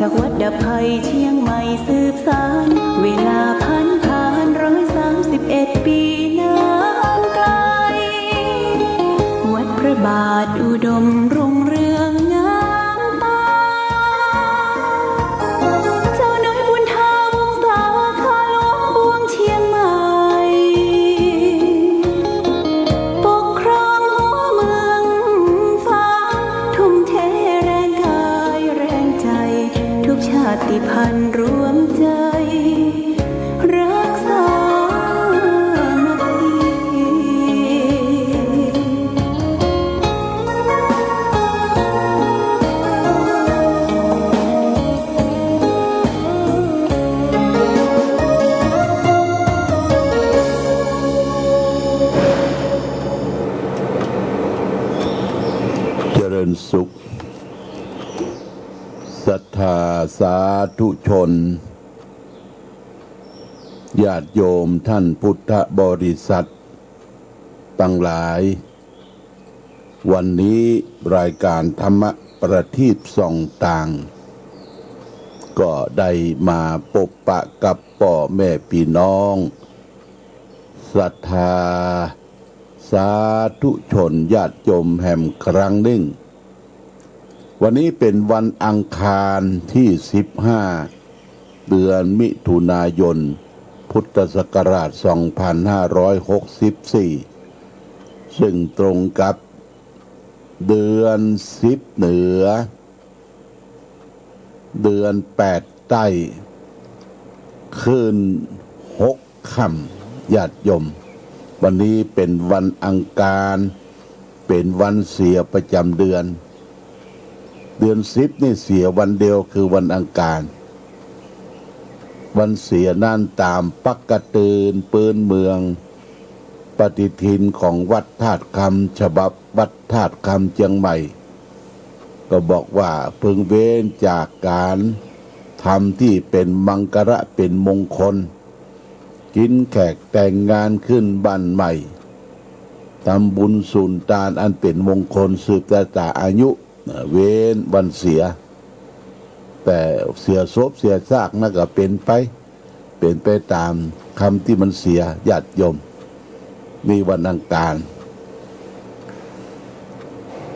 จากวัดดับภัยเชียงใหม่สืบสานเวลาผ่าน131 ปีนานไกลวัดพระบาทอุดมรุ่งเรืองงามตาเจ้าน้อยบุญธาวงศาข้าหลวงปวงเชียงใหม่ปกครองหัวเมืองฟ้าทุ่มเทแรงกายแรงใจทุกชาติพันธุ์รวมใจรักษาสุขศรัทธาสาธุชนญาติโยมท่านพุทธบริษัทตั้งหลายวันนี้รายการธรรมประทีปส่องต่างก็ได้มาพบปะกับพ่อแม่พี่น้องศรัทธาสาธุชนญาติโยมแห่งครั้งหนึ่งวันนี้เป็นวันอังคารที่15เดือนมิถุนายนพุทธศักราช2564ซึ่งตรงกับเดือน10เหนือเดือน8ใต้คืน6ค่ำญาติโยมวันนี้เป็นวันอังคารเป็นวันเสียประจำเดือน10นี่เสียวันเดียวคือวันอังคารวันเสียนั่นตามปักกระตืนปืนเมืองปฏิทินของวัดธาตุคำฉบับวัดธาตุคำเชียงใหม่ก็บอกว่าพึงเว้นจากการทำที่เป็นมังกระเป็นมงคลกินแขกแต่งงานขึ้นบ้านใหม่ทำบุญสุนทานอันเป็นมงคลสืบตาอายุเว้นวันเสียแต่เสียศพเสียซากนั่นก็เป็นไปตามคำที่มันเสียญาติโยมมีวันอังคาร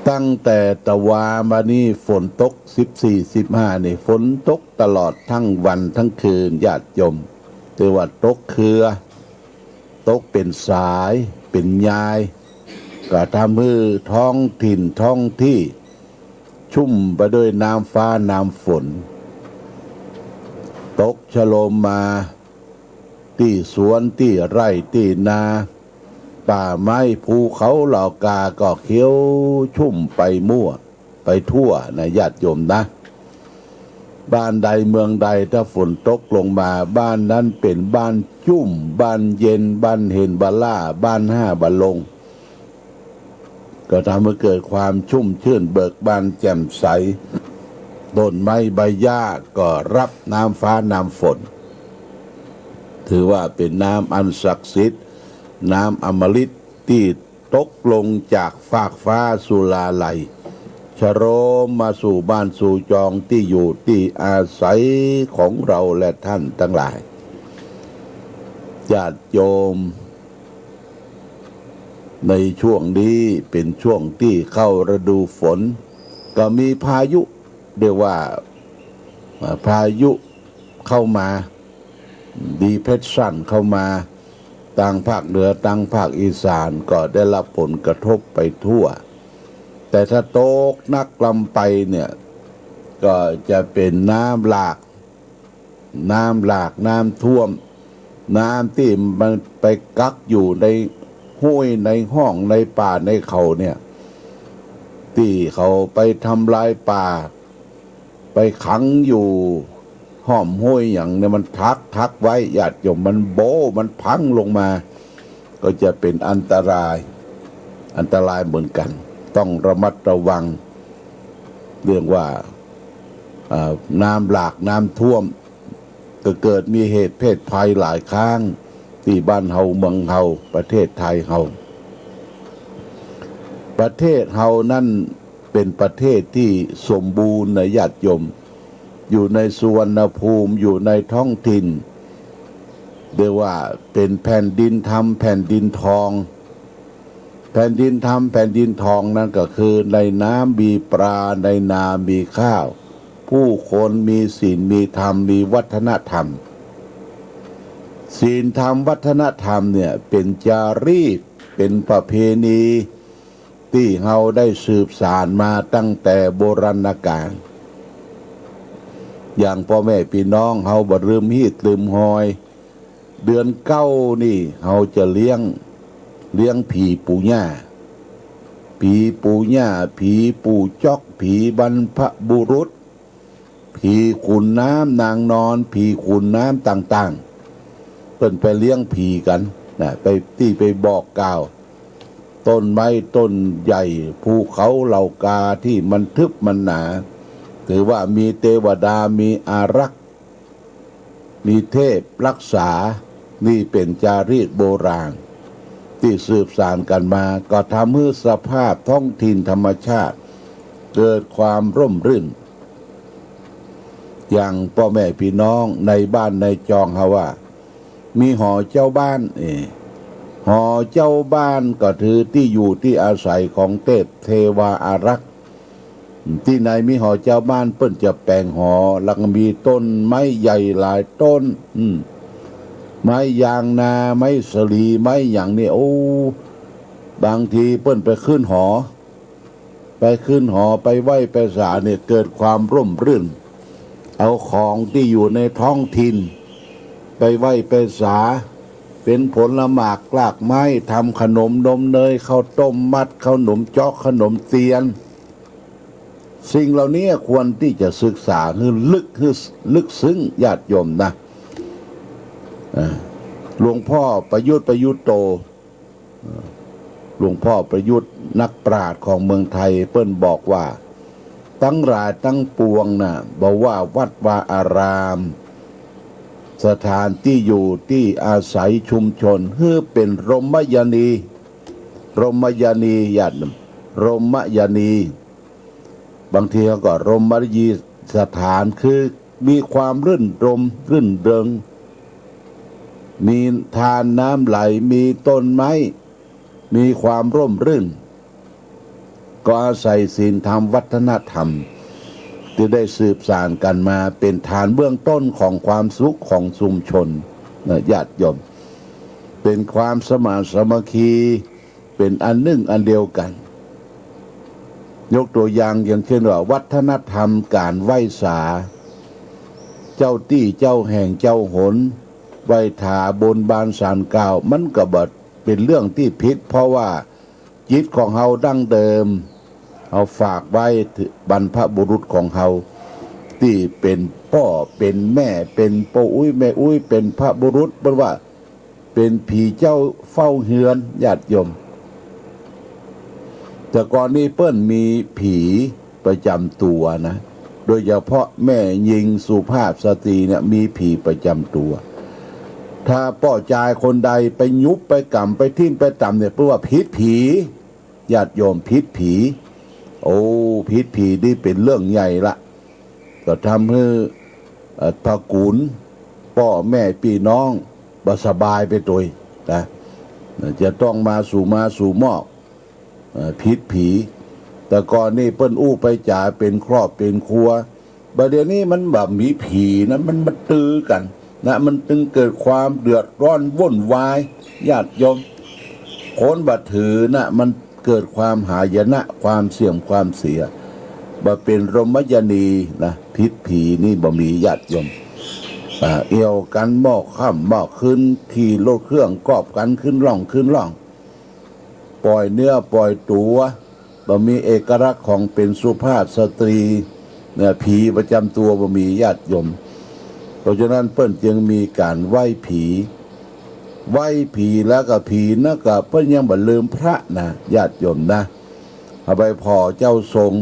ตั้งแต่ตะวามานี่ฝนตก14-15นี่ฝนตกตลอดทั้งวันทั้งคืนญาติโยมแต่ว่าตกเครือตกเป็นสายเป็นยายก็ทำให้ท้องถิ่นท้องที่ชุ่มไปด้วยน้ำฟ้าน้ำฝนตกชโลมมาที่สวนที่ไร่ที่นาป่าไม้ภูเขาเหล่ากาก็เขียวชุ่มไปมั่วไปทั่วนะญาติโยมนะบ้านใดเมืองใดถ้าฝนตกลงมาบ้านนั้นเป็นบ้านชุ่มบ้านเย็นบ้านเห็นบาล่าบ้านห้าบาลงก็ทำให้เกิดความชุ่มชื่นเบิกบานแจ่มใสต้นไม้ใบหญ้าก็รับน้ำฟ้าน้ำฝนถือว่าเป็นน้ำอันศักดิ์สิทธิ์น้ำอมฤตที่ตกลงจากฟากฟ้าสุราลัยชโรมมาสู่บ้านสู่จองที่อยู่ที่อาศัยของเราและท่านทั้งหลายญาติโยมในช่วงนี้เป็นช่วงที่เข้าฤดูฝนก็มีพายุเรียกว่าพายุเข้ามาดีเพรสชันเข้ามาทางภาคเหนือทางภาคอีสานก็ได้รับผลกระทบไปทั่วแต่ถ้าตกนักลำไปเนี่ยก็จะเป็นน้ำหลากน้ำท่วมน้ำที่มันไปกักอยู่ในห้วยในห้องในป่าในเขาเนี่ยที่เขาไปทำลายป่าไปขังอยู่ห้อมห้วยอย่างเนี่ยมันทักไว้ญาติโยมมันโบมันพังลงมาก็จะเป็นอันตรายเหมือนกันต้องระมัดระวังเรื่องว่าน้ำหลากน้ำท่วมก็เกิดมีเหตุเพศภัยหลายครั้งที่บ้านเฮาเมืองเฮาประเทศไทยเฮาประเทศเฮานั่นเป็นประเทศที่สมบูรณ์นะญาติโยม อยู่ในสุวรรณภูมิอยู่ในท้องถิ่นเรียกว่าเป็นแผ่นดินธรรมแผ่นดินทองแผ่นดินธรรมแผ่นดินทองนั่นก็คือในน้ำมีปลาในนามีข้าวผู้คนมีศีลมีธรรมมีวัฒนธรรมศีลธรรมวัฒนธรรมเนี่ยเป็นจารีตเป็นประเพณีที่เราได้สืบสานมาตั้งแต่โบราณกาลอย่างพ่อแม่พี่น้องเราบ่ลืมฮีดลืมหอยเดือนเก้านี่เราจะเลี้ยงผีปู่ย่าผีปู่ย่าผีปู่จอกผีบรรพบุรุษผีขุนน้ำนางนอนผีขุนน้ำต่างๆเพิ่นไปเลี้ยงผีกันนะไปบอกกล่าวต้นไม้ต้นใหญ่ภูเขาเหล่ากาที่มันทึบมันหนาถือว่ามีเทวดามีอารักษ์มีเทพรักษานี่เป็นจารีตโบราณที่สืบสานกันมาก็ทำให้สภาพท้องถิ่นธรรมชาติเกิดความร่มรื่นอย่างพ่อแม่พี่น้องในบ้านในจองเฮาว่ามีหอเจ้าบ้านหอเจ้าบ้านก็ถือที่อยู่ที่อาศัยของเทพเทวาอารักษ์ที่ไหนมีหอเจ้าบ้านเปิ้นจะแปลงหอแล้วก็มีต้นไม้ใหญ่หลายต้นไม้ยางนาไม้สลีไม้อย่างนี้โอ้บางทีเปิ้นไปขึ้นหอไปไหว้ไปศาลเนี่ยเกิดความร่มรื่นเอาของที่อยู่ในท้องถิ่นไปไหว้ไปศาลเป็นผลหมากกลากไม้ทำขนมนมเนยข้าวต้มมัดข้าวหนมจ๊อกขนมเตียนสิ่งเหล่านี้ควรที่จะศึกษาให้ลึกซึ้งญาติโยมนะหลวงพ่อประยุทธ์โตหลวงพ่อประยุทธ์นักปราชญ์ของเมืองไทยเปิ้นบอกว่าทั้งหลายทั้งปวงน่ะบอกว่าวัดวาอารามสถานที่อยู่ที่อาศัยชุมชนเพื่อเป็นรมยานีญาติรมยานีบางทีก็รมยีสถานคือมีความรื่นรมรื่นเริงมีทานน้ำไหลมีต้นไม้มีความร่มรื่นก็อาศัยศีลธรรมวัฒนธรรมที่ได้สืบสานกันมาเป็นฐานเบื้องต้นของความสุขของชุมชนญาติโยมเป็นความสมานสามัคคีเป็นอันหนึ่งอันเดียวกันยกตัวอย่างเช่นว่าวัฒนธรรมการไหว้สาเจ้าตี้เจ้าแห่งเจ้าหนไหว้ถาบนบานศาลกล่าวมันก็บ่เป็นเรื่องที่ผิดเพราะว่าจิตของเฮาดั้งเดิมเอาฝากไว้บรรพบุรุษของเฮาที่เป็นพ่อเป็นแม่เป็นปู่อุ้ยแม่อุ้ยเป็นพระบุรุษเป็นว่าเป็นผีเจ้าเฝ้าเฮือนญาติโยมแต่ก่อนนี้เปิ้นมีผีประจำตัวนะโดยเฉพาะแม่หญิงสุภาพสตรีเนี่ยมีผีประจำตัวถ้าป่อจายคนใดไปยุบไปกำไปทิ่มไปต่ำเนี่ยเพราะว่าพิษผีญาติโยมพิษผีโอ้พิษผีนี่เป็นเรื่องใหญ่ละก็ทำให้ตระกูลพ่อแม่พี่น้องบ่สบายไปตัวนะจะต้องมาสู่หม้อพิษผีแต่ก่อนนี่เปิ้นอู้ไปจ่าเป็นครอบเป็นครัวบัดเดี๋ยวนี้มันแบบมีผีนะมันมาตื้อกันนะมันจึงเกิดความเดือดร้อนวุ่นวายญาติโยมคนบัดถือนะมันเกิดความหายนะความเสื่อมความเสียบ่เป็นรมยานีนะพิษผีนี่บ่มีญาติโยมเอี่ยวกันหม้อค่ำหม้อขึ้นขี่รถเครื่องกอบกันขึ้นล่องปล่อยเนื้อปล่อยตัวบ่มีเอกลักษณ์ของเป็นสุภาพสตรีเนี่ยผีประจำตัวบ่มีญาติโยมเพราะฉะนั้นเปิ้นจึงมีการไหว้ผีแล้วก็ผีนะก็เปิ้นยังบ่ลืมพระนะญาติโยมนะเอาไปพอเจ้าทรง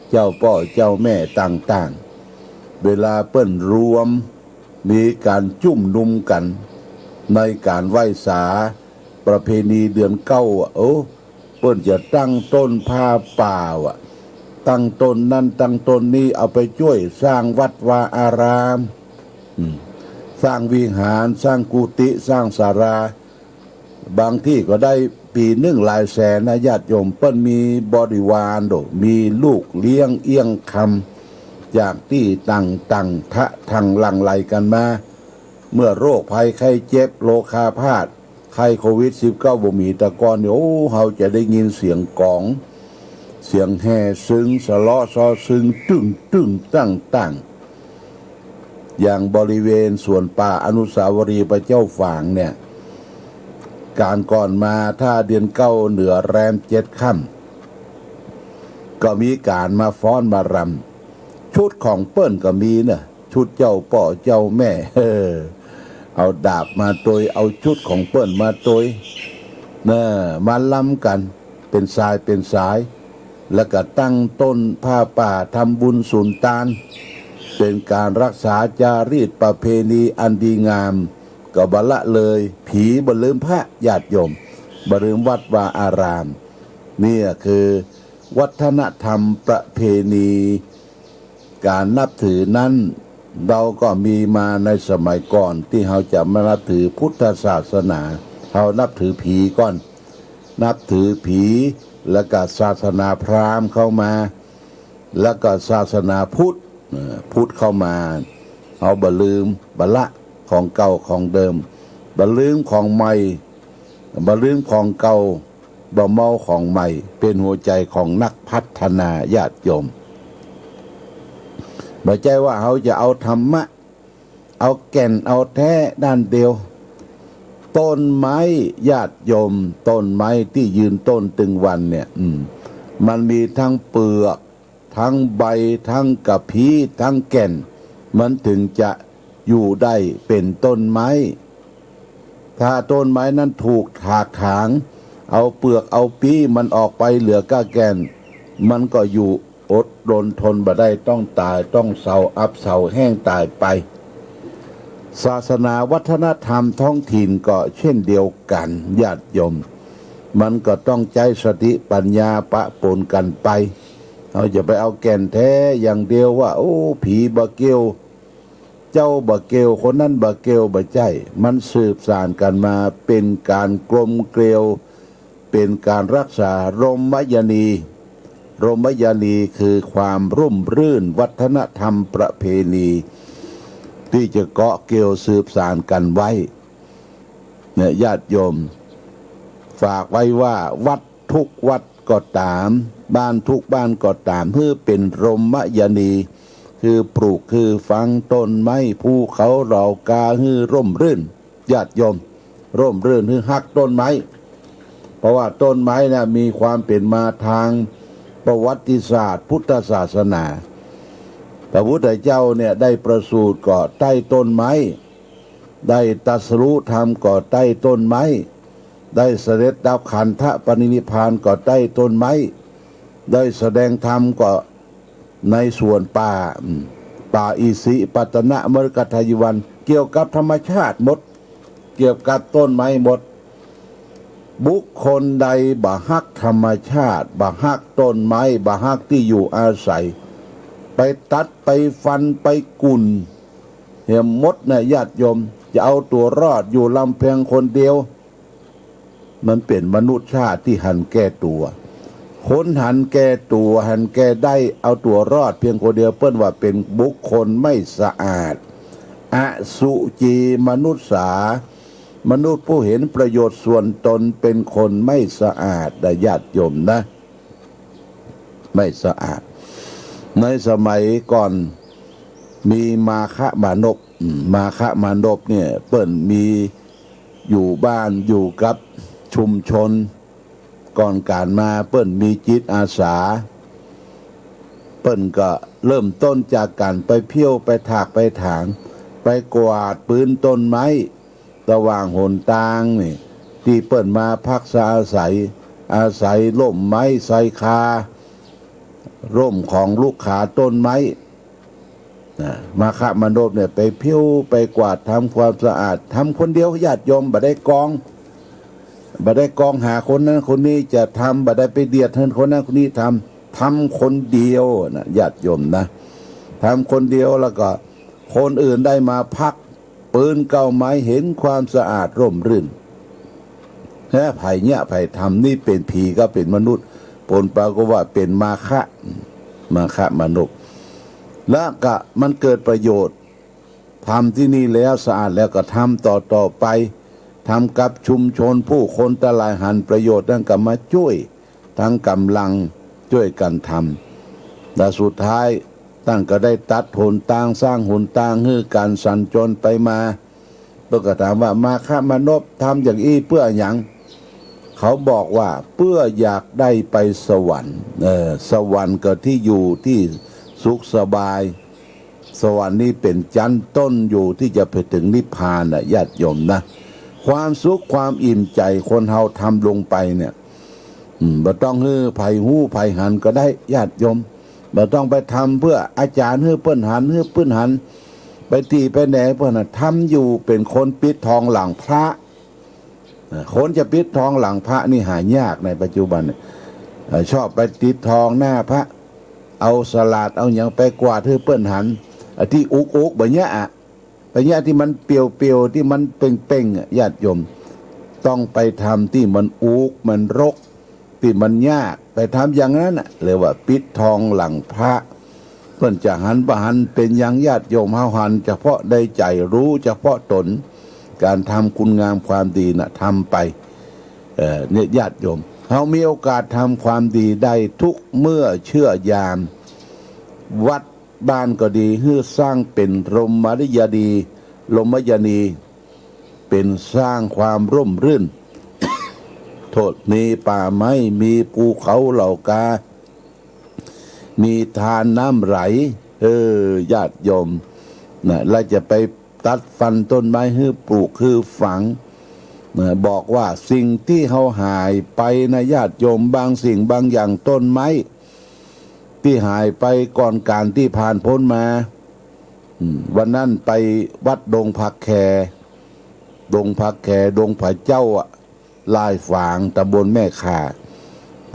เจ้าพ่อเจ้าแม่ต่างๆเวลาเปิ้นรวมมีการจุ่มนุมกันในการไหว้สาประเพณีเดือนเก้าเปิ้นจะตั้งต้นผ้าป่า ตั้งตนนั่นตั้งตนนี้เอาไปช่วยสร้างวัดวาอารามสร้างวิหารสร้างกุฏิสร้างศาลาบางที่ก็ได้ปีหนึ่งหลายแสนนะญาติโยมเปิ้นมีบริวารมีลูกเลี้ยงเอี้ยงคำจากที่ต่างทะทางหลั่งไหลกันมาเมื่อโรคภัยไข้เจ็บโรคาพาธไข้โควิด-19 บ่มีแต่ก่อนเนี่ยเราจะได้ยินเสียงกลองเสียงแห่ซึ้งสะเลาะซอซึ้งตึ้งตึ้งตั้งอย่างบริเวณสวนป่าอนุสาวรีย์พระเจ้าฝางเนี่ยการก่อนมาถ้าเดือนเก้าเหนือแรม7 ค่ำก็มีการมาฟ้อนมารำชุดของเปิ้นก็มีนะชุดเจ้าป่อเจ้าแม่เอาดาบมาตยเอาชุดของเปิ้นมาตยมาล้ำกันเป็นสายแล้วก็ตั้งต้นผ้าป่าทำบุญสุนทานเป็นการรักษาจารีตประเพณีอันดีงามก็บ่ละเลยผีบ่ลืมพระญาติโยมบ่ลืมวัดวาอารามนี่คือวัฒนธรรมประเพณีการนับถือนั้นเราก็มีมาในสมัยก่อนที่เราจะมานับถือพุทธศาสนาเรานับถือผีก่อนนับถือผีแล้วก็ศาสนาพราหมณ์เข้ามาแล้วก็ศาสนาพุทธเข้ามาเอาบ่ลืมบ่ละของเก่าของเดิมบ่ลืมของใหม่บ่ลืมของเก่าบ่เมาของใหม่เป็นหัวใจของนักพัฒนาญาติโยมบ่ใจว่าเขาจะเอาธรรมะเอาแก่นเอาแท้ด้านเดียวต้นไม้ญาติโยมต้นไม้ที่ยืนต้นตึงวันเนี่ยมันมีทั้งเปลือกทั้งใบทั้งกระพี้ทั้งแก่นมันถึงจะอยู่ได้เป็นต้นไม้ถ้าต้นไม้นั้นถูกถากถางเอาเปลือกเอาปี้มันออกไปเหลือก้าแก่นมันก็อยู่อดรนทนบ่ได้ต้องตายต้องเศร้าอับเศร้าแห้งตายไปศาสนาวัฒนธรรมท้องถิ่นก็เช่นเดียวกันญาติโยมมันก็ต้องใจสติปัญญาปะปนกันไปเราจะไปเอาแก่นแท้อย่างเดียวว่าโอ้ผีบะเกียวเจ้าบะเกียวคนนั้นบะเกียวบะใจมันสืบสานกันมาเป็นการกลมเกลียวเป็นการรักษารมยนีคือความร่มรื่นวัฒนธรรมประเพณีที่จะเกาะเกี่ยวสืบสานกันไว้เนี่ยญาติโยมฝากไว้ว่าวัดทุกวัดก็ตามบ้านทุกบ้านก็ตามเพื่อเป็นรมยนีคือปลูกคือฟังต้นไม้ภูเขาเหล่ากาฮือร่มรื่นญาติโยมร่มรื่นคือฮักต้นไม้เพราะว่าต้นไม้นะมีความเป็นมาทางประวัติศาสตร์พุทธศาสนาพระพุทธเจ้าเนี่ยได้ประสูติก็ใต้ต้นไม้ได้ตรัสรู้ธรรมก็ใต้ต้นไม้ได้เสด็จดับขันธปรินิพพานก็ใต้ต้นไม้ได้แสดงธรรมก็ในส่วนป่าอิสิปตนะมฤคทายวันเกี่ยวกับธรรมชาติหมดเกี่ยวกับต้นไม้หมดบุคคลใดบ่ฮักธรรมชาติบ่ฮักต้นไม้บ่ฮักที่อยู่อาศัยไปตัดไปฟันไปกุ่นเหี่ยมมดเนี่ยญาติโยมจะเอาตัวรอดอยู่ลำเพียงคนเดียวมันเป็นมนุษย์ชาติที่หันแก้ตัวคนหันแก้ตัวหันแก้ได้เอาตัวรอดเพียงคนเดียวเปิ้นว่าเป็นบุคคลไม่สะอาดอสุจีมนุษย์มนุษย์ผู้เห็นประโยชน์ส่วนตนเป็นคนไม่สะอาดได้ญาติโยมนะไม่สะอาดในสมัยก่อนมีมาฆมานพเนี่ยเปิ้นมีอยู่บ้านอยู่กับชุมชนก่อนการมาเปิ้นมีจิตอาสาเปิ้นก็เริ่มต้นจากการไปเที่ยวไปถากไปถางไปกวาดปืนต้นไม้ระหว่างหนทางนี่ที่เปิ้นมาพักอาศัยร่มไม้ไทรคาร่มของลูกขาต้นไม้มาฆมานพเนี่ยไปเที่ยวไปกวาดทำความสะอาดทำคนเดียวญาติโยมบ่ได้กองหาคนนั้นคนนี้จะทำบ่ได้ไปเดียดคนนั้นคนนี้ท ทำคนเดียวนะญาติโยมนะทำคนเดียวแล้วก็คนอื่นได้มาพักปืนเก่าไม้เห็นความสะอาดร่มรื่นแค่ไผ่เนี่ยไผ่ทำนี่เป็นผีก็เป็นมนุษย์ปนปรากฏว่าเป็นมาคะมนุษย์แล้วก็มันเกิดประโยชน์ทำที่นี่แล้วสะอาดแล้วก็ทำต่อไปทำกับชุมชนผู้คนตะลายหันประโยชน์นั่นก็มาช่วยทั้งกำลังช่วยกันทำแต่สุดท้ายตั้งก็ได้ตัดหนทางสร้างหนทางให้การสัญจรไปมาตัวก็ถามว่ามาฆมนพทำอย่างอี้เพื่ออย่างเขาบอกว่าเพื่ออยากได้ไปสวรรค์สวรรค์ก็ที่อยู่ที่สุขสบายสวรรค์นี้เป็นจันต้นอยู่ที่จะไปถึงนิพพานนะญาติโยมนะความสุขความอิ่มใจคนเฮาทำลงไปเนี่ยบ่ต้องฮื้อไผ่หู้ไผ่หันก็ได้ญาติโยมบ่ต้องไปทำเพื่ออาจารย์ฮื้อเปิ้นหันไปตีไปแหนเพิ่นน่ะทำอยู่เป็นคนปิดทองหลังพระคนจะปิดทองหลังพระนี่หายากในปัจจุบันชอบไปติดทองหน้าพระเอาสลาดเอาอย่างไปกวาดฮื้อเปิ้นหันที่อุกแบบเนี้ยแบบเนี้ยที่มันเปียวที่มันเป่งญาติโยมต้องไปทำที่มันอุกมันรกที่มันยากไปทำอย่างนั้นเรียกว่าปิดทองหลังพระเพื่อนจะหันประหันเป็นอย่างญาติโยมเฮาหันเฉพาะได้ใจรู้เฉพาะตนการทำคุณงามความดีน่ะทำไปเนี่ยญาติโยมเฮามีโอกาสทำความดีได้ทุกเมื่อเชื่อยามวัดบ้านก็ดีให้สร้างเป็นรมยนีเป็นสร้างความร่มรื่นโทษมีป่าไม้มีภูเขาเหล่ากามีทานน้ำไหลญาติโยมนะเราจะไปตัดฟันต้นไม้ให้ปลูกคือฝังนะบอกว่าสิ่งที่เฮาหายไปนะญาติโยมบางสิ่งบางอย่างต้นไม้ที่หายไปก่อนการที่ผ่านพ้นมาวันนั้นไปวัดดงผักแคดงผาเจ้าลายฝางตำบลแม่ข่า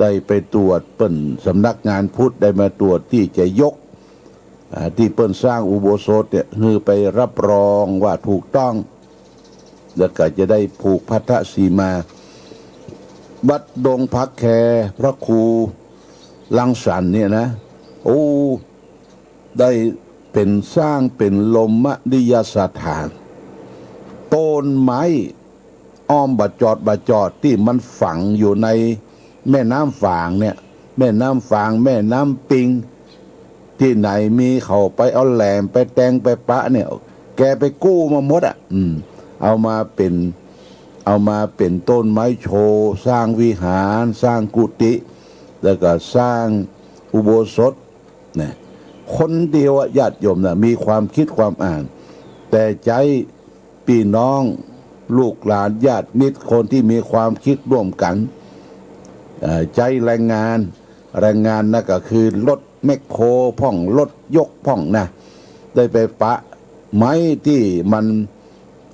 ได้ไปตรวจเปิ้นสำนักงานพุทธได้มาตรวจที่จะยกที่เปิ้นสร้างอุโบสถเนี่ยคือไปรับรองว่าถูกต้องแล้วก็จะได้ผูกพัทธสีมาวัดดงผักแคพระครูลังสรรค์เนี่ยนะได้เป็นสร้างเป็นลมนิยสถานต้นไม้อ้อมบาจอดที่มันฝังอยู่ในแม่น้ำฝางเนี่ยแม่น้ำฝางแม่น้ำปิงที่ไหนมีเขาไปเอาแหลมไปแตงไปปะเนี่ยแกไปกู้มาหมดเอามาเป็นต้นไม้โชว์สร้างวิหารสร้างกุฏิแล้วก็สร้างอุโบสถเนี่ยคนเดียวญาติโยมนะมีความคิดความอ่านแต่ใจพี่น้องลูกหลานญาติมิตรคนที่มีความคิดร่วมกันใจแรงงานนั่นก็คือรถแมคโครพ่องรถยกพ่องนะได้ไปปะไม้ที่มัน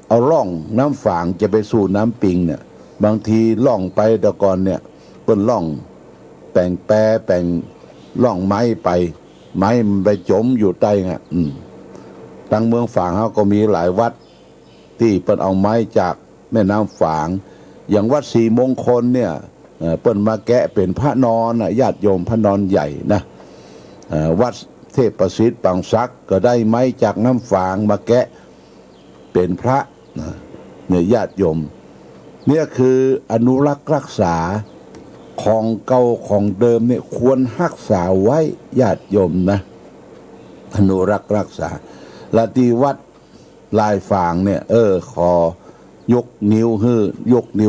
เอาล่องน้ำฝางจะไปสู่น้ำปิงเนี่ยบางทีล่องไปแต่ก่อนเนี่ยเปิ้นล่องแต่งล่องไม้ไปไม้มันไปจมอยู่ใต้ทางเมืองฝางเขาก็มีหลายวัดที่เปิ้นเอาไม้จากแม่น้ำฝางอย่างวัดศรีมงคลเนี่ยเปิ้นมาแกะเป็นพระนอนญาติโยมพระนอนใหญ่นะวัดเทพประสิทธิ์ปังซักก็ได้ไม้จากน้ำฝางมาแกะเป็นพระเนี่ยญาติโยมเนี่ยคืออนุรักษ์รักษาของเก่าของเดิมเนี่ยควรรักษาไว้ญาติโยมนะอนุรักษ์รักษาและที่วัดลายฝางเนี่ยขอยกนิ้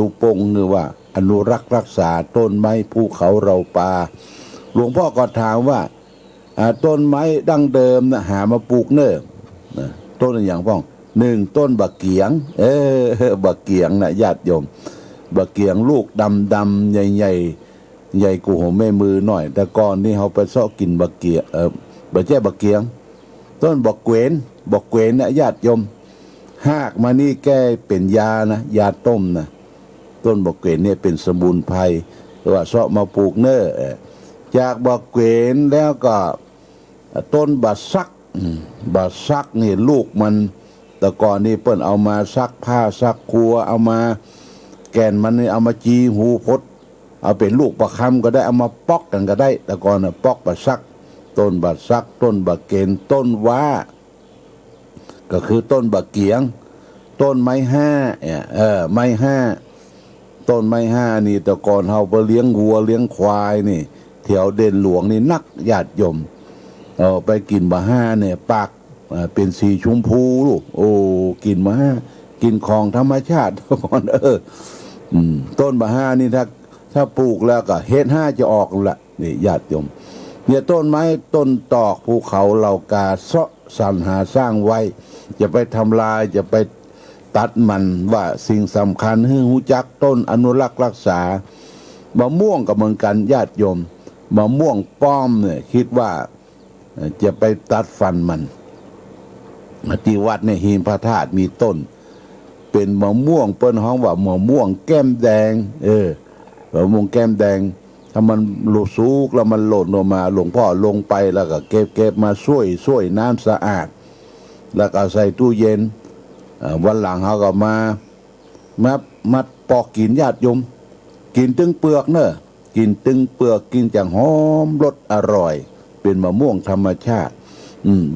วโป้งคือว่าอนุรักษ์รักษาต้นไม้ภูเขาเราป่าหลวงพ่อก็ถามว่าต้นไม้ดั้งเดิมนะหามาปลูกเนิ่มต้นอย่างพ้อง1ต้นบักเกียงบักเกียงนะญาติโยมบักเกียงลูกดำใหญ่กูหัวแม่มือหน่อยแต่ก่อนนี่เขาไปเสาะกินบักเกียงบักแจ้บักเกียงต้นบักเกวนนะญาติโยมหากมานี่แก้เป็นยานะยาต้มนะต้นบักเกวนเนี่ยเป็นสมุนไพรว่าเสาะมาปลูกเน้อ จากบะเกวนแล้วก็ต้นบะซักบะซักนี่ลูกมันแต่ก่อนนี่เปิ้นเอามาซักผ้าซักครัวเอามาแก่นมันนี่เอามาจีหูพดเอาเป็นลูกประคำก็ได้เอามาปอกกันก็ได้แต่ก่อนน่ะปอกบะซักต้นบะซักต้นบะเกนต้นว้าก็คือต้นบะเกียงต้นไม้ห้าไม้ห้าต้นไม้ห้านี่แต่ก่อนเฮาไปเลี้ยงวัวเลี้ยงควายนี่แถวเด่นหลวงนี่นักญาติโยมไปกินบะห้าเนี่ยปากเป็นสีชมพูลูกโอ้กินบะห้ากินของธรรมชาติก่อนต้นบะห้านี่ถ้าปลูกแล้วก็เฮ็ดห้าจะออกละนี่ญาติโยมเนี่ยต้นไม้ต้นตอกภูเขาเหล่ากาเสาะสรรหาสร้างไว้จะไปทำลายจะไปตัดมันว่าสิ่งสำคัญคือหูจักต้นอนุรักษ์รักษามะม่วงก็เหมือนกันญาติโยมมะม่วงป้อมเนี่ยคิดว่าจะไปตัดฟันมันที่วัดในหินพระธาตุมีต้นเป็นมะม่วงเปิ้นฮ้องว่ามะม่วงแก้มแดงมะม่วงแก้มแดงถ้ามันหลุดสูกแล้วมันหล่นลงมาหลวงพ่อลงไปแล้วก็เก็บมาช่วยน้ำสะอาดแล้วก็ใส่ตู้เย็นวันหลังเขาก็มามัดปอกกินญาติโยมกินตึงเปลือกเนอะกินตึงเปลือกกินจังหอมรสอร่อยเป็นมะม่วงธรรมชาติ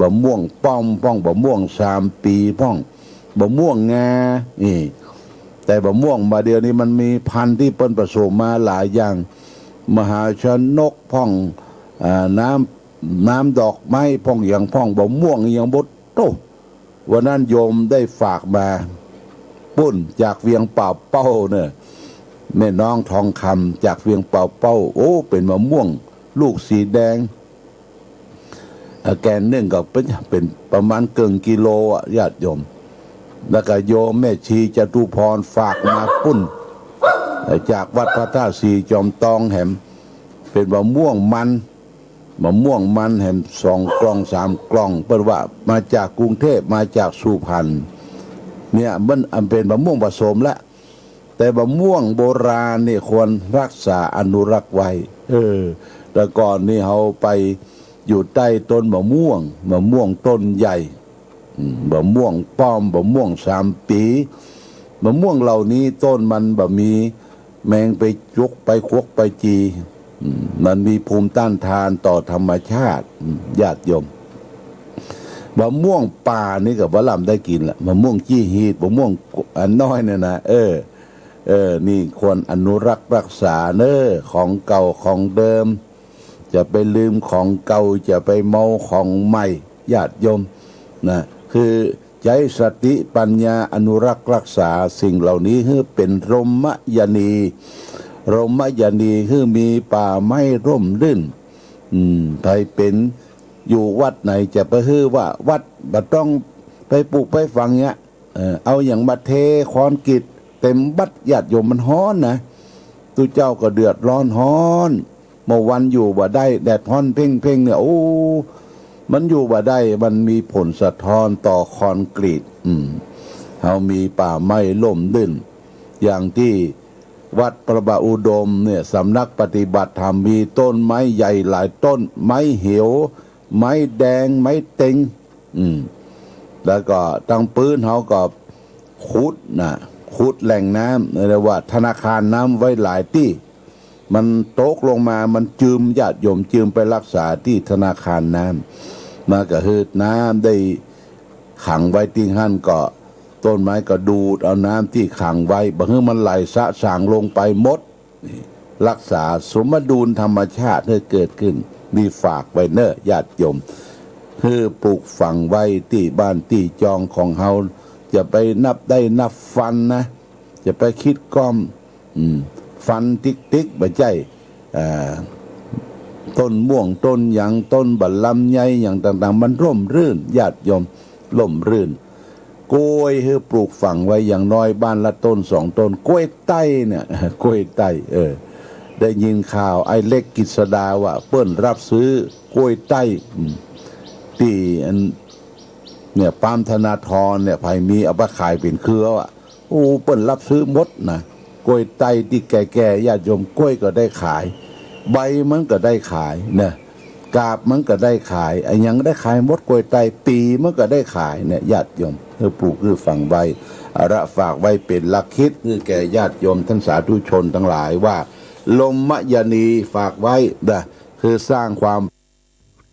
มะม่วงป้อมมะม่วง3 ปีมะม่วงงานี่แต่มะม่วงมาเดียวนี้มันมีพันธุ์ที่เปิ้นผสมมาหลายอย่างมหาชนกน้ำดอกไม้อย่างมะม่วงอย่างบดโตวันนั้นโยมได้ฝากมาปุ้นจากเวียงป่าเป้าเนี่ยแม่น้องทองคำจากเวียงป่าเป้าโอ้เป็นมะม่วงลูกสีแดงแกนนึ่งก็เป็นประมาณเกินกิโลญาติโยมแล้วก็โยมแม่ชีจตุพรฝากมาปุ้นจากวัดพระธาตุสีจอมตองแหมเป็นมะม่วงมันแหม2 กล่อง 3 กล่องเปิ้นว่ามาจากกรุงเทพมาจากสุพรรณเนี่ยมันเป็นมะม่วงผสมแล้วแต่มะม่วงโบราณนี่ควรรักษาอนุรักษ์ไว้แต่ก่อนนี่เขาไปอยู่ใต้ต้นมะม่วงต้นใหญ่มะม่วงป้อมมะม่วง3 ปีมะม่วงเหล่านี้ต้นมันแบบมีแมงไปจุกไปควักไปจีมันมีภูมิต้านทานต่อธรรมชาติญาติโยมมะม่วงป่านี่กับวะลำได้กินแหละมะม่วงจี้ฮีดมะม่วงอันน้อยเนี่ยนะนี่ควรอนุรักษ์รักษาของเก่าของเดิมจะไปลืมของเก่าจะไปเมาของใหม่ญาติโยมนะคือใช้สติปัญญาอนุรักษ์รักษาสิ่งเหล่านี้ให้เป็นรมยนีคือมีป่าไม้ร่มรื่นใครเป็นอยู่วัดไหนจะไปฮือว่าวัดบ่ต้องไปปลูกไปฝังเนี้ยเอาอย่างมาเทคอนกรีตเต็มบัดญาติโยมมันฮ้อนนะตุเจ้าก็เดือดร้อนฮ้อนเมื่อวันอยู่บ่ได้แดดฮ้อนเพ่งเนี่ยโอ้มันอยู่บ่ได้มันมีผลสะท้อนต่อคอนกรีตเฮามีป่าไม้ล่มลื่นอย่างที่วัดพระบาอุดมเนี่ยสำนักปฏิบัติธรรมมีต้นไม้ใหญ่หลายต้นไม้เหี่ยวไม้แดงไม้เต็งแล้วก็ตั้งปื้นเฮาก็ขุดแหล่งน้ำเรียกว่าธนาคารน้ำไว้หลายที่มันตกลงมามันจืมญาติโยมจืมไปรักษาที่ธนาคารน้ำมาก็คือน้ำได้ขังไว้ที่หั่นก็ต้นไม้ก็ดูดเอาน้ำที่ขังไว้บางทีมันไหลสะสางลงไปหมดรักษาสมดุลธรรมชาติให้เกิดขึ้นมีฝากไว้ญาติโยมคือปลูกฝังไว้ที่บ้านที่จองของเฮาจะไปนับฟันนะจะไปคิดก้อมฟันติ๊กบ่ใจต้นม่วงต้นหยังต้นบัลลัมใหญ่อย่างต่างๆมันร่มรื่นญาติโยมร่มรื่นกล้วยคือปลูกฝังไว้อย่างน้อยบ้านละต้น2 ต้นกล้วยไต้เนี่ยกล้วยไต้ได้ยินข่าวไอ้เล็กกิษดาว่าเปิ้นรับซื้อกล้วยไต้ที่เนี่ยปามธนาธรเนี่ยไผมีเอาไปขายเป็นเครืออ่ะโอ้เปิ้นรับซื้อหมดนะกล้วยไต้ที่แก่ๆญาติโยมกล้วยก็ได้ขาย ใบมันก็ได้ขายเนี่ยกาบมันก็ได้ขายไอ้ยังได้ขายมดกล้วยไตปีมันก็ได้ขายเนี่ยญาติโยมคือปลูกคือฝังใบระฝากไว้เป็นหลักคิดคือแก่ญาติโยมท่านสาธุชนทั้งหลายว่าลมมยนีฝากไว้นะคือสร้างความ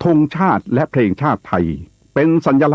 ธงชาติและเพลงชาติไทยเป็นสัญลักษณ์